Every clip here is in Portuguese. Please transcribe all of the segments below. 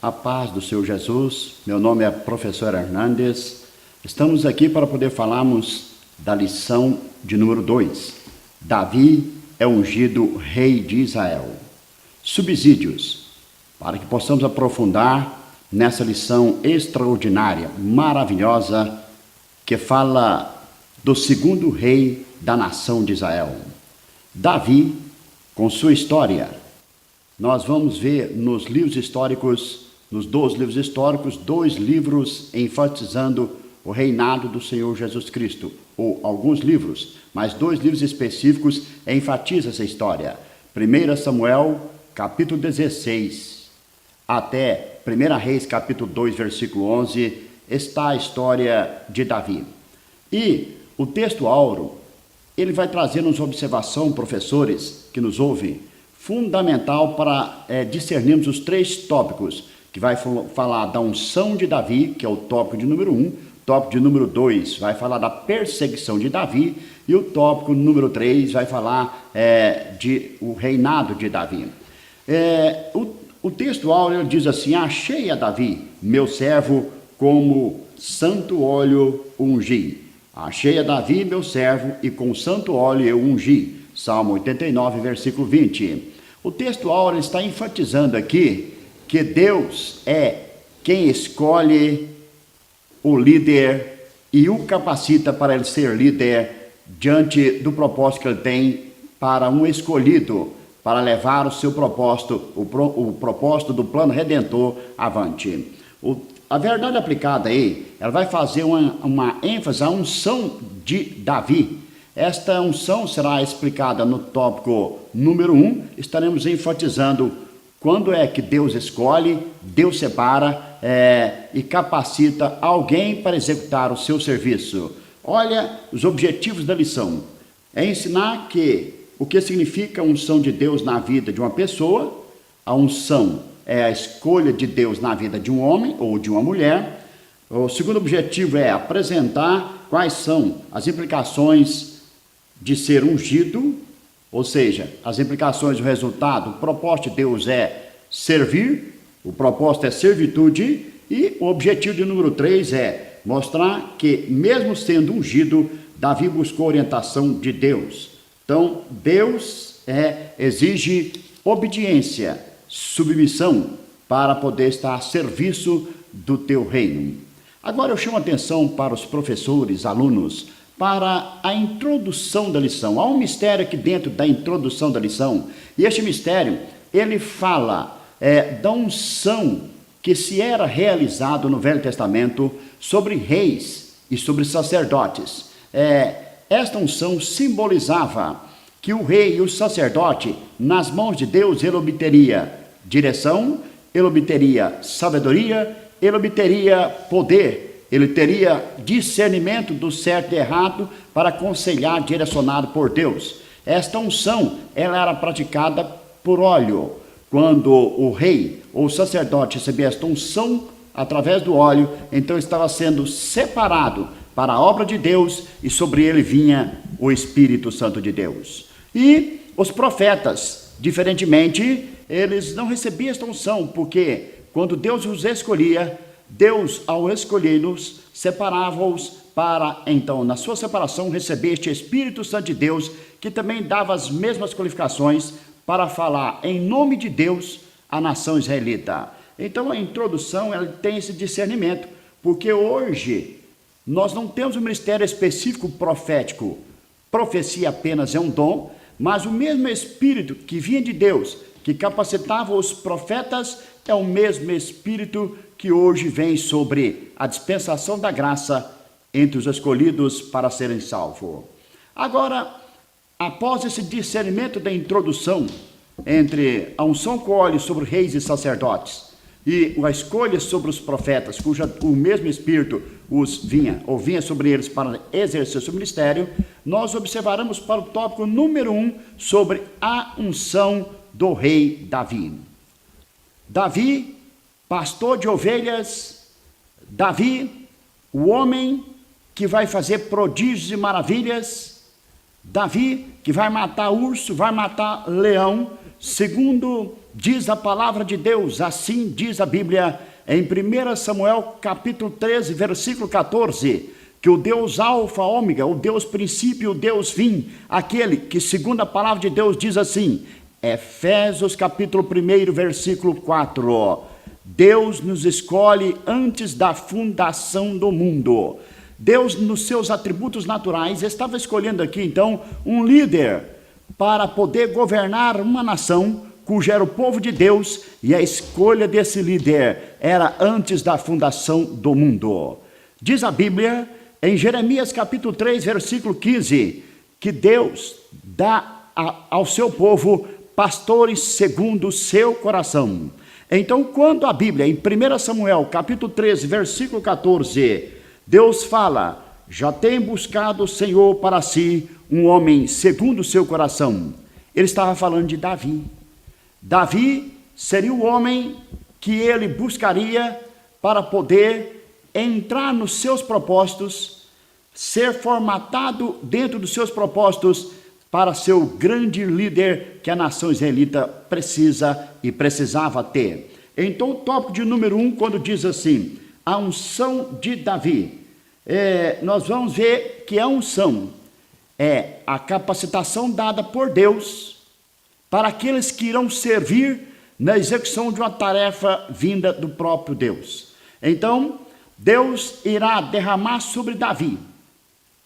A paz do Senhor Jesus, meu nome é professor Hernandes. Estamos aqui para poder falarmos da lição de número 2. Davi é ungido rei de Israel. Subsídios, para que possamos aprofundar nessa lição extraordinária, maravilhosa, que fala do segundo rei da nação de Israel. Davi, com sua história, nós vamos ver nos livros históricos, nos 12 livros históricos, 2 livros enfatizando o reinado do Senhor Jesus Cristo, ou alguns livros, mas 2 livros específicos enfatizam essa história. 1 Samuel, capítulo 16, até 1 Reis, capítulo 2, versículo 11, está a história de Davi. E o texto áureo, ele vai trazer-nos observação, professores que nos ouvem, fundamental para discernirmos os 3 tópicos, que vai falar da unção de Davi, que é o tópico de número 1, tópico de número 2 vai falar da perseguição de Davi, e o tópico número 3 vai falar o reinado de Davi. O texto áureo diz assim: achei a Davi, meu servo, como santo óleo ungi. Achei a Davi, meu servo, e com santo óleo eu ungi. Salmo 89, versículo 20. O texto áureo está enfatizando aqui que Deus é quem escolhe o líder e o capacita para ele ser líder diante do propósito que ele tem para um escolhido, para levar o seu propósito, o propósito do plano redentor avante. A verdade aplicada aí, ela vai fazer uma ênfase à unção de Davi. Esta unção será explicada no tópico número 1, estaremos enfatizando quando é que Deus escolhe, Deus separa e capacita alguém para executar o seu serviço. Olha os objetivos da lição. É ensinar o que significa a unção de Deus na vida de uma pessoa. A unção é a escolha de Deus na vida de um homem ou de uma mulher. O segundo objetivo é apresentar quais são as implicações de ser ungido, ou seja, as implicações do resultado. O propósito de Deus é servir, o propósito é servitude, e o objetivo de número 3 é mostrar que, mesmo sendo ungido, Davi buscou orientação de Deus. Então, Deus exige obediência, submissão, para poder estar a serviço do teu reino. Agora eu chamo a atenção para os professores, alunos, para a introdução da lição. Há um mistério aqui dentro da introdução da lição, e este mistério, ele fala da unção que se era realizado no Velho Testamento sobre reis e sobre sacerdotes. Esta unção simbolizava que o rei e o sacerdote, nas mãos de Deus, ele obteria direção, ele obteria sabedoria, ele obteria poder, ele teria discernimento do certo e errado para aconselhar, direcionado por Deus. Esta unção, ela era praticada por óleo. Quando o rei ou o sacerdote recebia esta unção através do óleo, então estava sendo separado para a obra de Deus, e sobre ele vinha o Espírito Santo de Deus. E os profetas, diferentemente, eles não recebiam esta unção, porque quando Deus os escolhia, Deus, ao escolhê-los, separava-os para, então, na sua separação, receber este Espírito Santo de Deus, que também dava as mesmas qualificações para falar em nome de Deus à nação israelita. Então, a introdução, ela tem esse discernimento, porque hoje nós não temos um ministério específico profético. Profecia apenas é um dom, mas o mesmo Espírito que vinha de Deus, que capacitava os profetas, é o mesmo Espírito que hoje vem sobre a dispensação da graça entre os escolhidos para serem salvos. Agora, após esse discernimento da introdução entre a unção com óleo sobre reis e sacerdotes e a escolha sobre os profetas, o mesmo Espírito vinha sobre eles para exercer seu ministério, nós observaremos para o tópico número 1 sobre a unção do rei Davi. Davi, pastor de ovelhas, Davi, o homem que vai fazer prodígios e maravilhas, Davi, que vai matar urso, vai matar leão, segundo diz a palavra de Deus, assim diz a Bíblia, em 1 Samuel capítulo 13, versículo 14, que o Deus alfa, ômega, o Deus princípio, o Deus fim, aquele que segundo a palavra de Deus diz assim, Efésios capítulo 1, versículo 4, Deus nos escolhe antes da fundação do mundo. Deus, nos seus atributos naturais, estava escolhendo aqui então um líder para poder governar uma nação cujo era o povo de Deus, e a escolha desse líder era antes da fundação do mundo. Diz a Bíblia, em Jeremias capítulo 3, versículo 15, que Deus dá ao seu povo pastores segundo o seu coração. Então, quando a Bíblia, em 1 Samuel capítulo 13, versículo 14, Deus fala, já tem buscado o Senhor para si um homem segundo o seu coração. Ele estava falando de Davi. Davi seria o homem que ele buscaria para poder entrar nos seus propósitos, ser formatado dentro dos seus propósitos para ser o grande líder que a nação israelita precisa e precisava ter. Então, o tópico de número 1, quando diz assim, a unção de Davi, nós vamos ver que a unção é a capacitação dada por Deus para aqueles que irão servir na execução de uma tarefa vinda do próprio Deus. Então, Deus irá derramar sobre Davi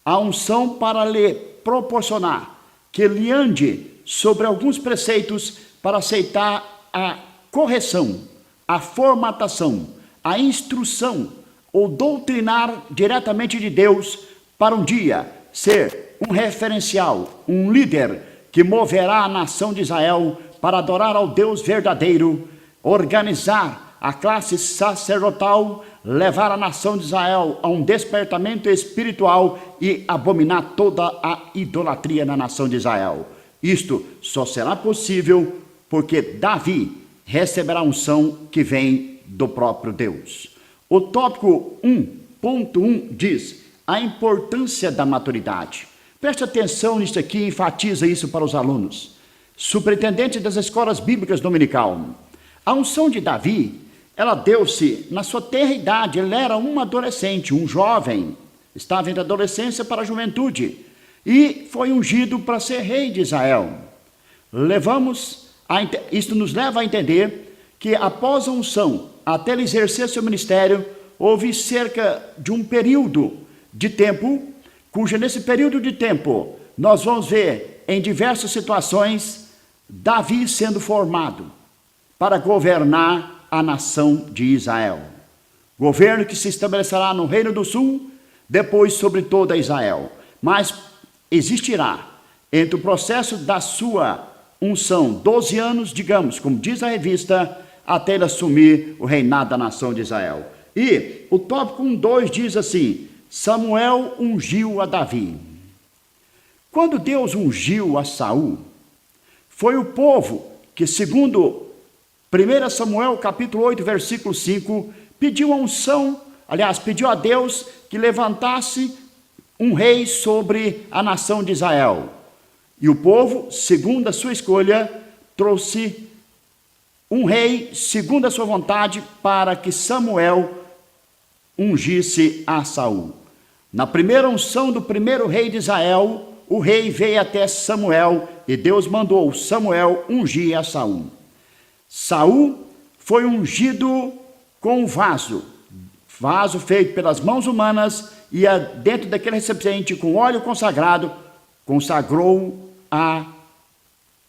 a unção para lhe proporcionar que ele ande sobre alguns preceitos para aceitar a correção, a formatação, a instrução ou doutrinar diretamente de Deus para um dia ser um referencial, um líder que moverá a nação de Israel para adorar ao Deus verdadeiro, organizar a classe sacerdotal, levar a nação de Israel a um despertamento espiritual e abominar toda a idolatria na nação de Israel. Isto só será possível porque Davi receberá a unção que vem do próprio Deus. O tópico 1.1 diz a importância da maturidade. Preste atenção nisso aqui, enfatiza isso para os alunos. Superintendente das escolas bíblicas dominical. A unção de Davi, ela deu-se na sua tenra idade, ele era um adolescente, um jovem, estava entre a adolescência para a juventude, e foi ungido para ser rei de Israel. Isto nos leva a entender que após a unção, até ele exercer seu ministério, houve cerca de um período de tempo, nesse período de tempo, nós vamos ver em diversas situações, Davi sendo formado para governar a nação de Israel. Governo que se estabelecerá no Reino do Sul, depois sobre toda Israel. Mas existirá, entre o processo da sua unção, 12 anos, digamos, como diz a revista, até ele assumir o reinado da nação de Israel. E o tópico 1.2 diz assim, Samuel ungiu a Davi. Quando Deus ungiu a Saul, foi o povo que, segundo 1 Samuel capítulo 8, versículo 5, pediu a unção, pediu a Deus que levantasse um rei sobre a nação de Israel. E o povo, segundo a sua escolha, trouxe um rei, segundo a sua vontade, para que Samuel ungisse a Saul. Na primeira unção do primeiro rei de Israel, o rei veio até Samuel e Deus mandou Samuel ungir a Saul. Saul foi ungido com um vaso feito pelas mãos humanas e dentro daquele recipiente com óleo consagrado, consagrou a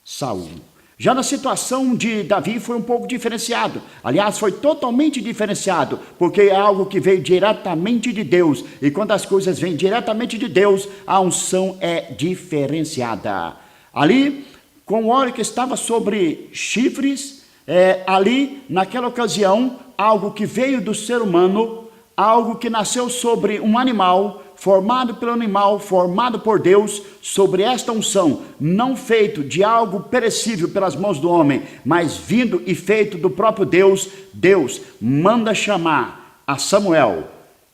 Saul. Já na situação de Davi foi um pouco diferenciado. Aliás, foi totalmente diferenciado, porque é algo que veio diretamente de Deus. E quando as coisas vêm diretamente de Deus, a unção é diferenciada. Ali, com o óleo que estava sobre chifres, ali, naquela ocasião, algo que veio do ser humano, algo que nasceu sobre um animal, formado pelo animal, formado por Deus, sobre esta unção, não feito de algo perecível pelas mãos do homem, mas vindo e feito do próprio Deus, Deus manda chamar a Samuel,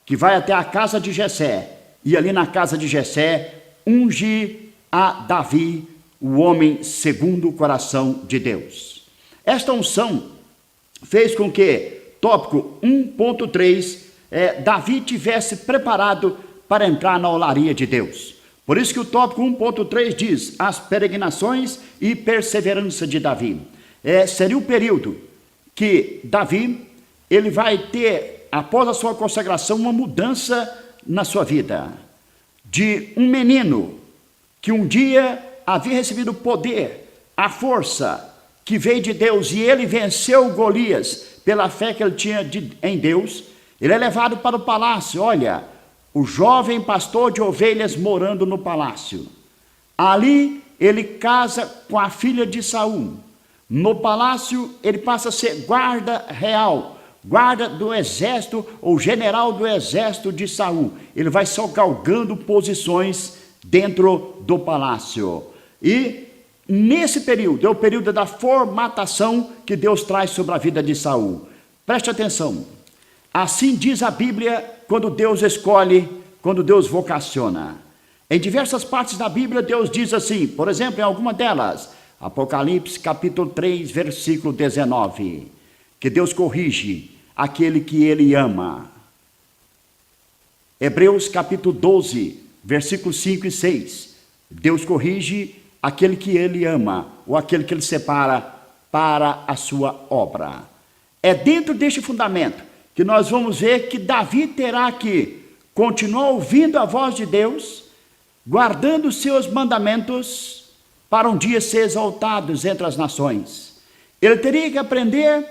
que vai até a casa de Jessé, e ali na casa de Jessé, unge a Davi, o homem segundo o coração de Deus. Esta unção fez com que, tópico 1.3, Davi tivesse preparado para entrar na olaria de Deus. Por isso que o tópico 1.3 diz, as peregrinações e perseverança de Davi. Seria o período que Davi, ele vai ter, após a sua consagração, uma mudança na sua vida. De um menino que um dia havia recebido o poder, a força que veio de Deus, e ele venceu Golias pela fé que ele tinha em Deus, ele é levado para o palácio. Olha, o jovem pastor de ovelhas morando no palácio. Ali ele casa com a filha de Saul. No palácio ele passa a ser guarda real, guarda do exército ou general do exército de Saul. Ele vai só galgando posições dentro do palácio. E nesse período, é o período da formatação que Deus traz sobre a vida de Saul. Preste atenção. Assim diz a Bíblia quando Deus escolhe, quando Deus vocaciona. Em diversas partes da Bíblia, Deus diz assim, por exemplo, em alguma delas, Apocalipse capítulo 3, versículo 19, que Deus corrige aquele que ele ama. Hebreus capítulo 12, versículos 5 e 6, Deus corrige aquele que ele ama, ou aquele que ele separa para a sua obra. É dentro deste fundamento que nós vamos ver que Davi terá que continuar ouvindo a voz de Deus, guardando os seus mandamentos, para um dia ser exaltado entre as nações. Ele teria que aprender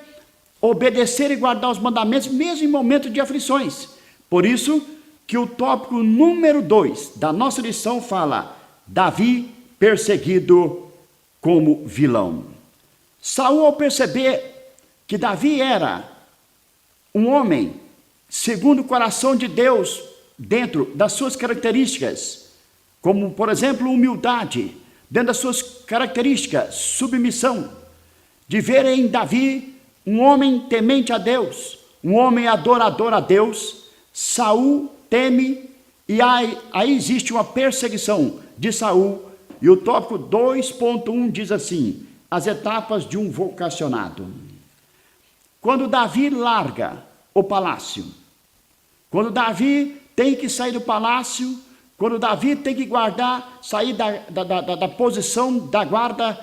a obedecer e guardar os mandamentos, mesmo em momentos de aflições. Por isso que o tópico número 2 da nossa lição fala, Davi perseguido como vilão. Saul, ao perceber que Davi era um homem segundo o coração de Deus, dentro das suas características, como, por exemplo, humildade, dentro das suas características, submissão, de ver em Davi um homem temente a Deus, um homem adorador a Deus, Saul teme, e aí existe uma perseguição de Saul. E o tópico 2.1 diz assim, as etapas de um vocacionado. Quando Davi larga o palácio, quando Davi tem que sair do palácio, quando Davi tem que sair da posição da guarda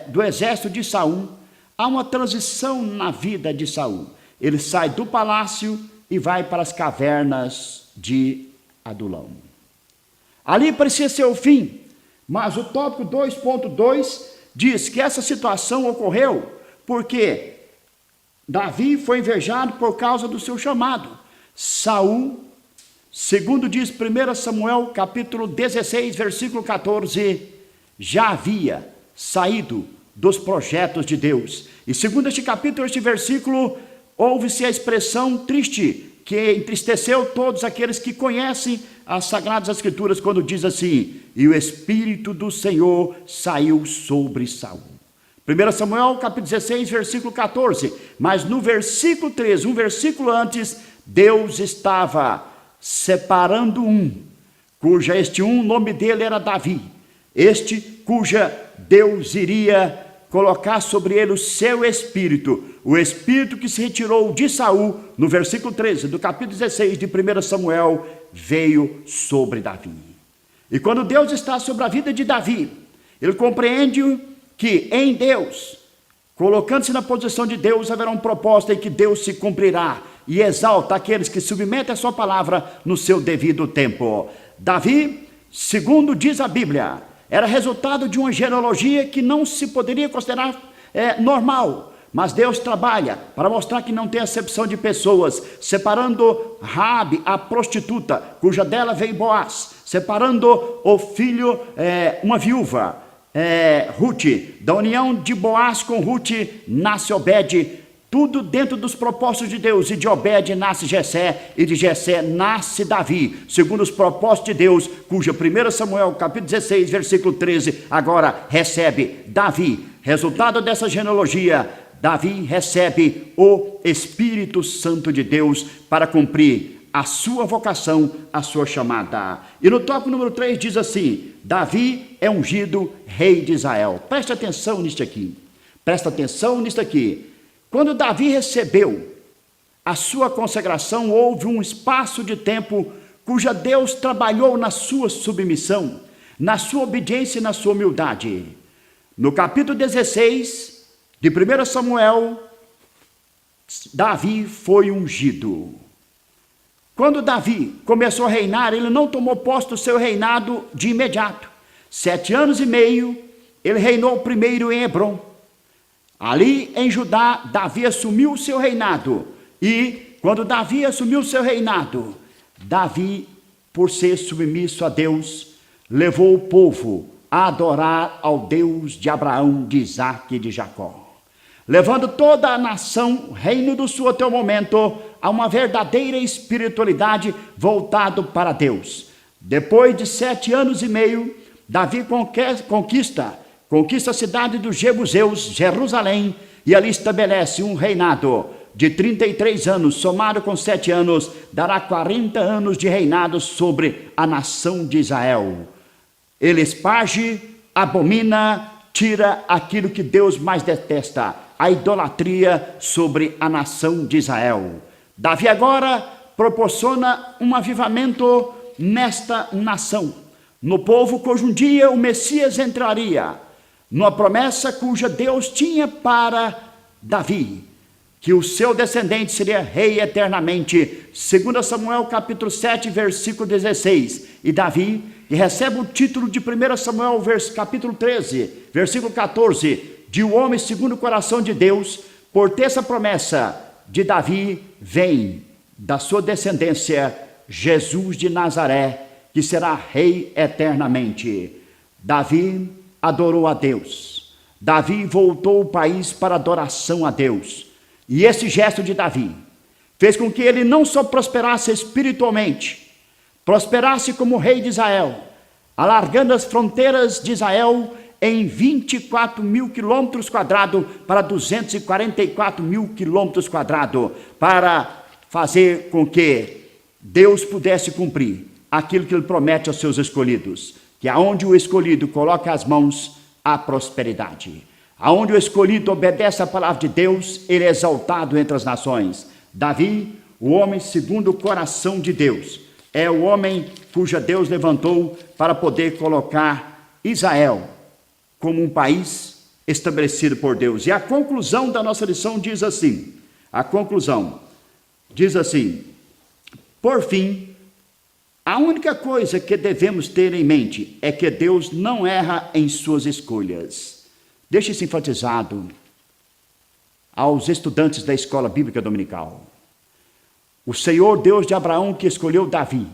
do exército de Saul, há uma transição na vida de Saul. Ele sai do palácio e vai para as cavernas de Adulão. Ali parecia ser o fim, mas o tópico 2.2 diz que essa situação ocorreu porque Davi foi invejado por causa do seu chamado. Saul, segundo diz 1 Samuel capítulo 16, versículo 14, já havia saído dos projetos de Deus. E segundo este capítulo, este versículo, ouve-se a expressão triste, que entristeceu todos aqueles que conhecem as Sagradas Escrituras, quando diz assim, e o Espírito do Senhor saiu sobre Saul. 1 Samuel capítulo 16, versículo 14, mas no versículo 13, um versículo antes, Deus estava separando cuja o nome dele era Davi, cuja Deus iria colocar sobre ele o seu espírito, o espírito que se retirou de Saul, no versículo 13 do capítulo 16 de 1 Samuel, veio sobre Davi. E quando Deus está sobre a vida de Davi, ele compreende que em Deus, colocando-se na posição de Deus, haverá um propósito em que Deus se cumprirá e exalta aqueles que submetem a sua palavra no seu devido tempo. Davi, segundo diz a Bíblia, era resultado de uma genealogia que não se poderia considerar normal, mas Deus trabalha para mostrar que não tem acepção de pessoas, separando Raabe, a prostituta, cuja dela veio Boaz, separando o filho, uma viúva, Ruth, da união de Boaz com Ruth nasce Obed, tudo dentro dos propósitos de Deus, e de Obed nasce Jessé, e de Jessé nasce Davi, segundo os propósitos de Deus, cuja 1 Samuel, capítulo 16, versículo 13, agora recebe Davi. Resultado dessa genealogia, Davi recebe o Espírito Santo de Deus para cumprir a sua vocação, a sua chamada. E no tópico número 3 diz assim, Davi é ungido rei de Israel. Preste atenção nisto aqui. Presta atenção nisso aqui. Quando Davi recebeu a sua consagração, houve um espaço de tempo cuja Deus trabalhou na sua submissão, na sua obediência e na sua humildade. No capítulo 16 de 1 Samuel, Davi foi ungido. Quando Davi começou a reinar, ele não tomou posse do seu reinado de imediato. 7 anos e meio, ele reinou primeiro em Hebrom. Ali em Judá, Davi assumiu o seu reinado. E quando Davi assumiu o seu reinado, Davi, por ser submisso a Deus, levou o povo a adorar ao Deus de Abraão, de Isaque e de Jacó. Levando toda a nação, reino do sul até o momento, a uma verdadeira espiritualidade voltado para Deus. Depois de 7 anos e meio, Davi conquista a cidade dos Jebuseus, Jerusalém, e ali estabelece um reinado de 33 anos, somado com 7 anos, dará 40 anos de reinado sobre a nação de Israel. Ele esparge, abomina, tira aquilo que Deus mais detesta, a idolatria sobre a nação de Israel. Davi agora proporciona um avivamento nesta nação, no povo cujo um dia o Messias entraria, numa promessa cuja Deus tinha para Davi, que o seu descendente seria rei eternamente, 2 Samuel capítulo 7, versículo 16, e Davi, que recebe o título de 1 Samuel capítulo 13, versículo 14, de o homem segundo o coração de Deus, por ter essa promessa de Davi, vem da sua descendência Jesus de Nazaré, que será rei eternamente. Davi adorou a Deus. Davi voltou o país para adoração a Deus. E esse gesto de Davi fez com que ele não só prosperasse espiritualmente, prosperasse como rei de Israel, alargando as fronteiras de Israel em 24 mil quilômetros quadrados para 244 mil quilômetros quadrados, para fazer com que Deus pudesse cumprir aquilo que ele promete aos seus escolhidos, que aonde o escolhido coloca as mãos, há prosperidade. Aonde o escolhido obedece à palavra de Deus, ele é exaltado entre as nações. Davi, o homem segundo o coração de Deus, é o homem cuja Deus levantou para poder colocar Israel como um país estabelecido por Deus. E a conclusão da nossa lição diz assim, por fim, a única coisa que devemos ter em mente é que Deus não erra em suas escolhas. Deixe isso enfatizado aos estudantes da escola bíblica dominical. O Senhor Deus de Abraão que escolheu Davi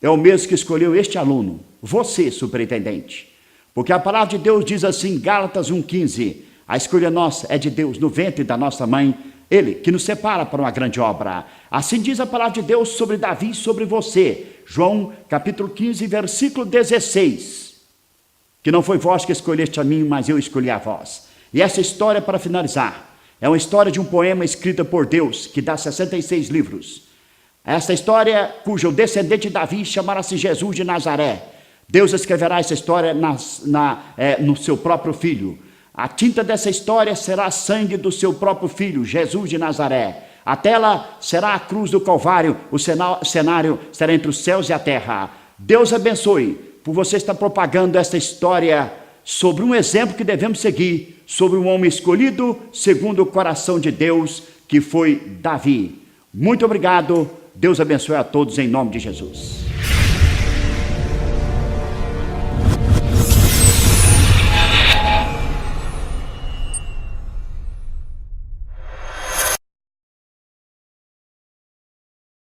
é o mesmo que escolheu este aluno, você, superintendente. Porque a palavra de Deus diz assim, Gálatas 1,15, a escolha nossa é de Deus, no ventre da nossa mãe, Ele que nos separa para uma grande obra. Assim diz a palavra de Deus sobre Davi e sobre você. João capítulo 15, versículo 16. Que não foi vós que escolheste a mim, mas eu escolhi a vós. E essa história, para finalizar, é uma história de um poema escrito por Deus, que dá 66 livros. Essa história, cujo descendente Davi chamará-se Jesus de Nazaré. Deus escreverá essa história no seu próprio filho. A tinta dessa história será sangue do seu próprio filho, Jesus de Nazaré. A tela será a cruz do Calvário, o cenário será entre os céus e a terra. Deus abençoe por você estar propagando esta história sobre um exemplo que devemos seguir, sobre um homem escolhido segundo o coração de Deus, que foi Davi. Muito obrigado, Deus abençoe a todos em nome de Jesus.